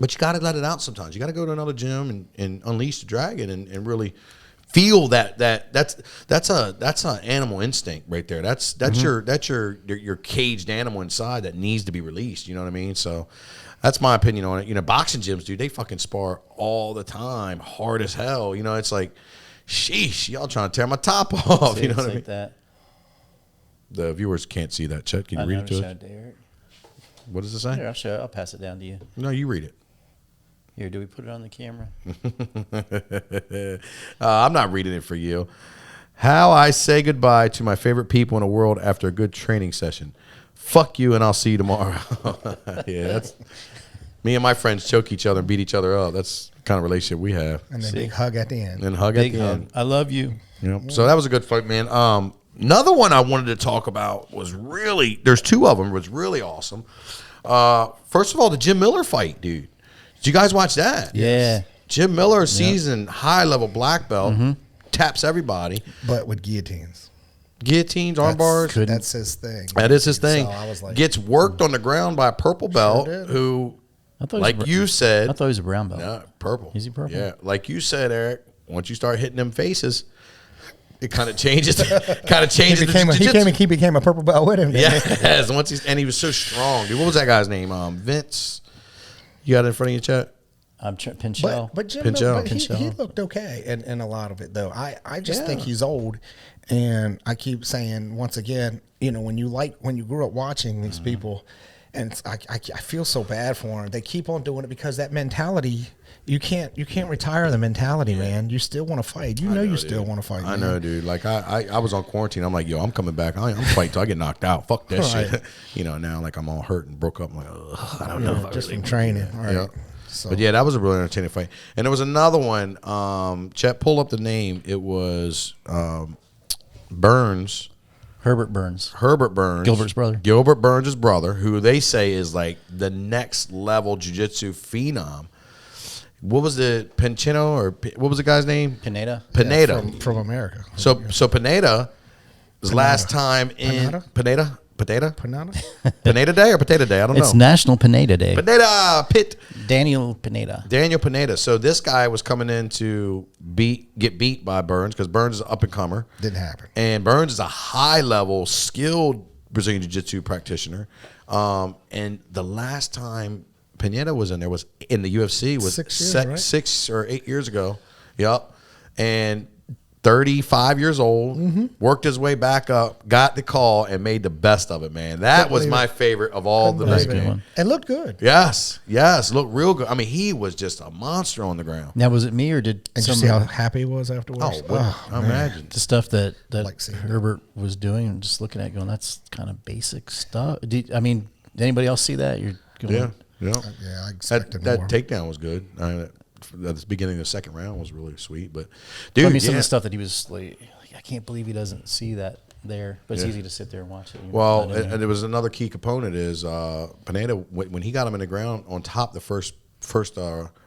But you got to let it out sometimes. You got to go to another gym and unleash the dragon and really feel that's an animal instinct right there. That's your caged animal inside that needs to be released. You know what I mean? So that's my opinion on it. Boxing gyms, dude, they fucking spar all the time, hard as hell. It's like, sheesh, y'all trying to tear my top off. See, You know it's what I like mean? that. The viewers can't see that. Chet, can you read it to us? What does it say? Here, I'll pass it down to you. No, you read it. Here, do we put it on the camera? I'm not reading it for you. How I say goodbye to my favorite people in the world after a good training session. Fuck you, and I'll see you tomorrow. Yeah, that's me and my friends choke each other and beat each other up. That's the kind of relationship we have. And then See? big hug at the end. And hug Big at the hug. end. I love you. Yep. So that was a good fight, man. Another one I wanted to talk about was there's two of them, was really awesome. First of all, the Jim Miller fight, dude. Did you guys watch that? Yeah. Jim Miller, seasoned high-level black belt, taps everybody. But with guillotines. Guillotines, arm bars. That's his thing. That is his thing. So I was like, Gets worked on the ground by a purple belt did. who, I thought he was like you said, I thought he was a brown belt. no, purple. Is he purple? Yeah. Like you said, Eric, once you start hitting them faces, it kind of changes. he became a purple belt with him. didn't he? Yes. He was so strong, dude. What was that guy's name? Vince. You got it in front of your chat? Pinchot. But Jim, Pinchot. but he Pinchot. looked okay in a lot of it, though. I just think Yeah. he's old, and I keep saying once again, when you grew up watching these people, and I feel so bad for them. They keep on doing it because that mentality. You can't retire the mentality, man. You still want to fight. You know you still want to fight. I man. know, dude. Like I was on quarantine. I'm like, yo, I'm coming back. I'm fighting till I get knocked out. Fuck that Right. shit. Now like I'm all hurt and broke up. I'm like, ugh, I don't know. If I Just really from training. Right. Yeah. So, But yeah, that was a really entertaining fight. And there was another one. Chet, pull up the name. It was Burns. Herbert Burns. Herbert Burns. Gilbert's brother. Gilbert Burns' brother, who they say is like the next level jiu-jitsu phenom. What was it? Pinchino or what was the guy's name? Pineda. Pineda. from America. So Pineda was last time in Pineda? Pineda Panada? Pineda Day or Potato Day? I don't It's know. National Pineda Day. Pineda Pit. Daniel Pineda. Daniel Pineda. So this guy was coming in to get beat by Burns because Burns is an up and comer. Didn't happen. And Burns is a high level, skilled Brazilian Jiu-Jitsu practitioner. And the last time Pineda was in there was in the UFC was 6 years, right? 6 or 8 years ago. Yep. And 35 years old, worked his way back up, got the call, and made the best of it, man. That was my favorite of all the That's a night, good man. one. And looked good. Yes, looked real good. I mean, he was just a monster on the ground. Now, was it me or did And you some see how happy he was afterwards? Oh, well, I imagine. the stuff that Like seeing that. Herbert was doing and just looking at it going, that's kind of basic stuff. Did anybody else see that? You're going, Yeah. Yeah, I That, expected that more. takedown was good. At the beginning of the second round was really sweet. But, I dude, mean, some of yeah. the stuff that he was like, I can't believe he doesn't see that there. But it's Yeah. easy to sit there and watch it. Well, Not in there. and there was another key component is Pineda, when he got him in the ground on top the first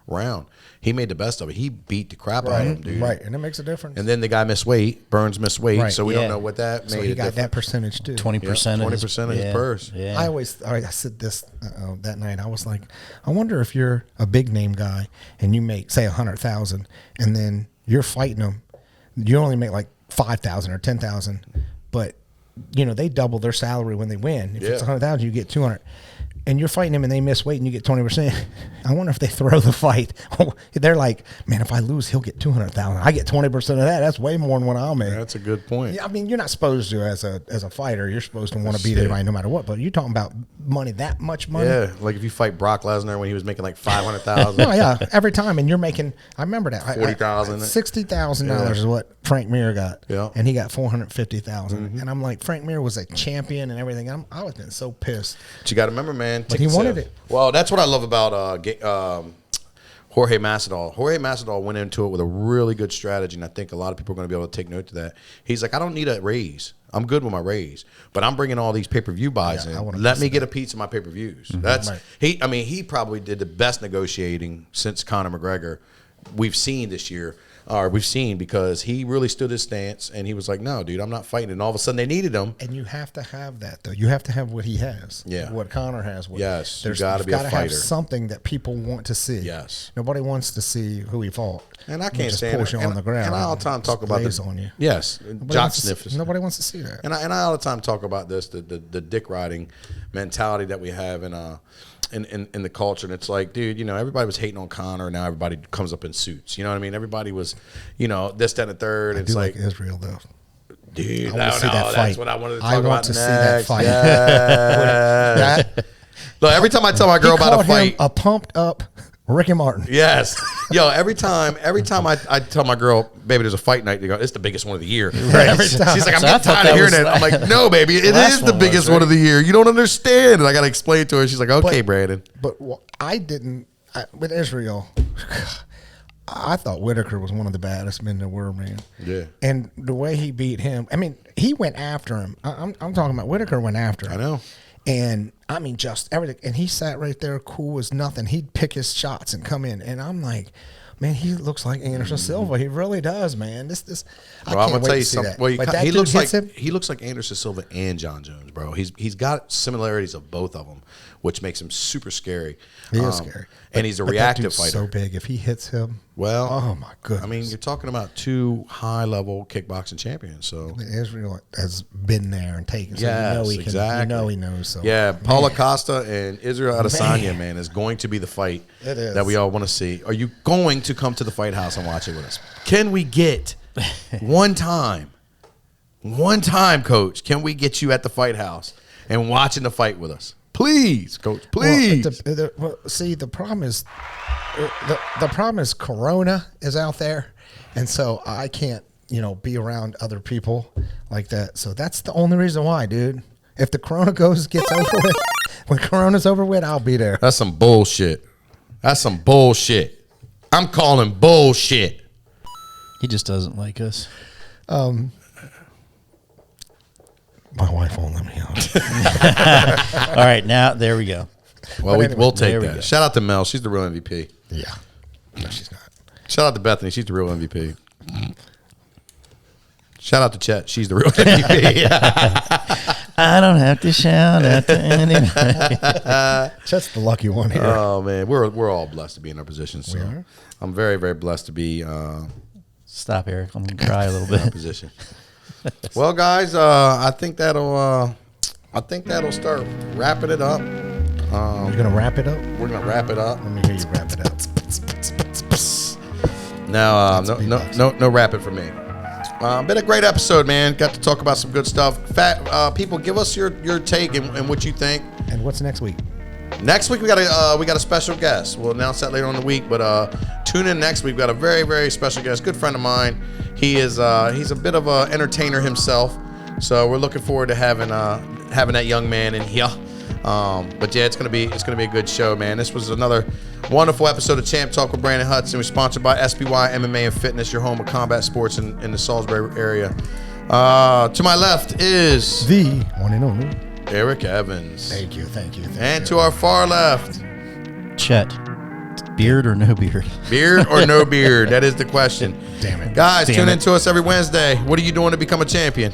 round, he made the best of it. He beat the crap out of him, dude. Right, and it makes a difference. And then the guy missed weight. Burns missed weight, Right. so we Yeah. don't know what that so made. he it got that different. percentage too. 20% 20% of his purse. Yeah. I said this that night. I was like, I wonder if you're a big name guy and you make say 100,000, and then you're fighting them, you only make like 5,000 or 10,000, but they double their salary when they win. If it's Yeah. 100,000, you get 200. And you're fighting them and they miss weight and you get 20%. I wonder if they throw the fight. They're like, man, if I lose, he'll get 200,000. I get 20% of that. That's way more than what I'll make. That's a good point. Yeah, I mean, you're not supposed to as a fighter. You're supposed to want to beat Shit. everybody no matter what. But you're talking about money, that much money. Yeah, like if you fight Brock Lesnar when he was making like 500,000. Oh yeah, every time, and you're making. I remember that $40,000. $60,000 is what Frank Mir got. Yeah. and he got 450,000. And I'm like, Frank Mir was a champion and everything. I was getting so pissed. But you got to remember, man. But he ticket wanted sales. it. Well, that's what I love about Jorge Masvidal. Jorge Masvidal went into it with a really good strategy, and I think a lot of people are going to be able to take note to that. He's like, I don't need a raise. I'm good with my raise, but I'm bringing all these pay-per-view buys Yeah, I in. want a Let piece me of get a piece of my pay-per-views. That's Right. he probably did the best negotiating since Conor McGregor we've seen this year. Or we've seen, because he really stood his stance and he was like, no, dude, I'm not fighting. And all of a sudden they needed him. And you have to have that, though. You have to have what he has. Yeah. What Connor has. Yes, you There's gotta you've be a gotta fighter. have something that people want to see. Yes. Nobody wants to see who he fought. And I He can't just stand pulls it. you on the ground. And I all the time talk about lays the on you. Yes, Nobody jock wants to see- sniffers. Nobody wants to see that. And I all the time talk about this, the dick riding mentality that we have in the culture. And it's like, dude, everybody was hating on Conor, and now everybody comes up in suits. You know what I mean? Everybody was, this, that, and the third. I It's do like, like Israel, though. dude, I wanna see that that's fight. what I wanted to I talk want about to next. see that fight. Yes. That, Look, every time I tell my girl he about a called him fight, a pumped up Ricky Martin. yes. Yo, every time I tell my girl, baby, there's a fight night, they go, it's the biggest one of the year. Every time. She's like, I'm So I getting thought tired that of hearing was it. I'm like, no, baby, it last is the one biggest was, one of the year. You don't understand. And I got to explain to her. She's like, okay, But- Brandon. But I didn't with Israel. I thought Whitaker was one of the baddest men in the world, man. Yeah. And the way he beat him, I mean, he went after him. I'm talking about Whitaker went after him. I know. And I mean, just everything. And he sat right there, cool as nothing. He'd pick his shots and come in. And I'm like, man, he looks like Anderson Silva. He really does, man. This. I Well, I'm can't gonna tell wait you to see something. that. Well, But that he dude looks like hits him. he looks like Anderson Silva and John Jones, bro. He's got similarities of both of them, which makes him super scary. He is scary. and he's a But that reactive dude's fighter. so big. If he hits him, Well, Oh my goodness. I mean, you're talking about 2 high-level kickboxing champions. So Israel has been there and taken. So yes, you know he can. exactly. You know he knows. So yeah, Paulo Costa and Israel Adesanya, man, is going to be the fight It is. that we all want to see. Are you going to come to the Fight House and watch it with us? Can we get one time, Coach? Can we get you at the Fight House and watching the fight with us? Please, Coach. Please. Well, see, the problem is, the problem is Corona is out there, and so I can't, be around other people like that. So that's the only reason why, dude. If the Corona gets over with, when Corona's over with, I'll be there. That's some bullshit. I'm calling bullshit. He just doesn't like us. My wife won't let me out. All right, now there we go. Well, anyway, we'll take there we that. go. Shout out to Mel. She's the real MVP. Yeah, no, she's not. Shout out to Bethany. She's the real MVP. Shout out to Chet. She's the real MVP. I don't have to shout at the anybody. Chet's the lucky one here. Oh man, we're all blessed to be in our position. So We are. I'm very, very blessed to be Stop, Eric. I'm gonna cry a little in our bit. position. Well, guys, I think that'll start wrapping it up. You're gonna wrap it up. We're gonna wrap it up. Let me hear you wrap it up. Now, That's a no rapping for me. Been a great episode, man. Got to talk about some good stuff. People, give us your take and what you think. And what's next week? Next week we got a special guest. We'll announce that later on in the week, but tune in next week. We got a very, very special guest, good friend of mine. He's a bit of an entertainer himself, so we're looking forward to having that young man in here. But yeah, it's gonna be a good show, man. This was another wonderful episode of Champ Talk with Brandon Hudson. We're sponsored by SBY MMA and Fitness, your home of combat sports in the Salisbury area. To my left is The one and only. Eric Evans. Thank you. And to our far left, Chet, beard or no beard? beard or no beard? That is the question. Damn it. Guys, Damn tune it. in to us every Wednesday. What are you doing to become a champion?